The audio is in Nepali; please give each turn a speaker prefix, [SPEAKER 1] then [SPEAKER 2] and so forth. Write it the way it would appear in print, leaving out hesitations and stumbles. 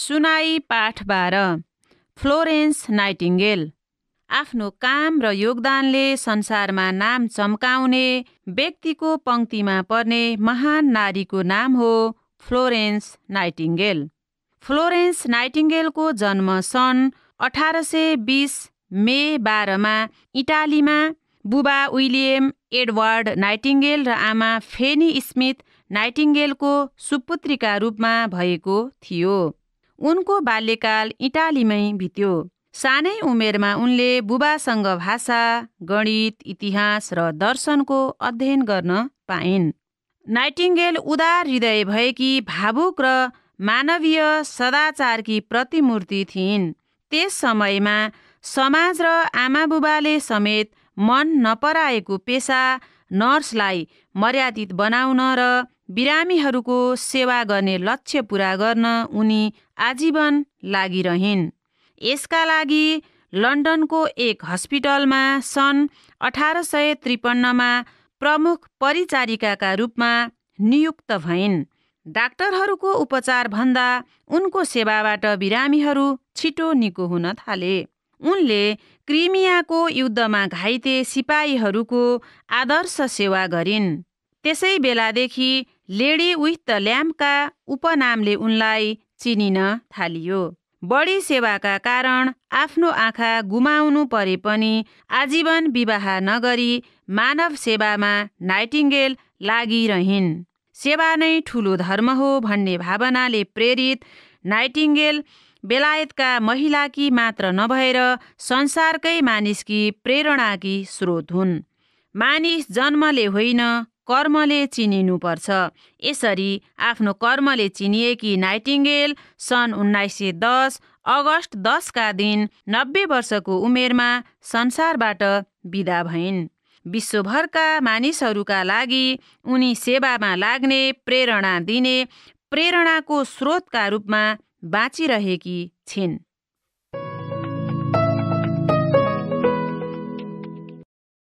[SPEAKER 1] सुनाई पाठ 12। Florence Nightingale. आफ्नो काम र योगदानले संसारमा नाम चम्काउने व्यक्तिको पंक्तिमा पर्ने महान नारीको नाम हो फ्लोरेन्स नाइटिङ्गेल। फ्लोरेन्स नाइटिङ्गेलको जन्म सन् 1820 मे 12 इटालीमा बुबा विलियम एडवर्ड नाइटिङ्गेल र आमा फेनी स्मिथ नाइटिङ्गेलको सुपुत्रीका रूपमा भएको थियो। उनको बाल्यकाल इटालीमै बित्यो। सानै उमेरमा उनले बुबासँग भाषा, गणित, इतिहास र दर्शनको अध्ययन गर्न पाइन्। नाइटिङ्गेल उदार हृदय भएकी, भावुक र मानवीय सदाचारकी प्रतिमूर्ति थिइन्। त्यस समयमा समाज र आमाबुबाले समेत मन नपराएको पेशा नर्सलाई मर्यादित बनाउन र बिरामीहरूको सेवा गर्ने लक्ष्य पूरा गर्न उनी आजीवन लागिरहिन्। यसका लागि लन्डनको एक हस्पिटलमा सन् 1853 प्रमुख परिचारिकाका रूपमा नियुक्त भइन्। डाक्टरहरूको उपचार भन्दा उनको सेवाबाट बिरामीहरू छिटो निको हुन थाले। उनले क्रिमियाको युद्धमा घाइते सिपाहीहरूको आदर्श सेवा गरिन्। त्यसै बेलादेखि लेडी विथ द ल्याम्पका उपनामले उनलाई चिनिन थालियो। बढी सेवाका कारण आफ्नो आँखा गुमाउनु परे पनि आजीवन विवाह नगरी मानव सेवामा नाइटिङ्गेल लागिरहिन्। सेवा नै ठूलो धर्म हो भन्ने भावनाले प्रेरित नाइटिङ्गेल बेलायतका महिलाकी मात्र नभएर संसारकै मानिसकी प्रेरणाकी स्रोत हुन्। मानिस जन्मले होइन, कर्मले चिनिनुपर्छ। यसरी आफ्नो कर्मले चिनिएकी नाइटिङ्गेल सन् 1910 अगस्ट 10 का दिन 90 वर्षको उमेरमा संसारबाट बिदा भइन्। विश्वभरका मानिसहरूका लागि उनी सेवामा लाग्ने, प्रेरणा दिने, प्रेरणाको स्रोतका रूपमा बाँचिरहेकी छिन्।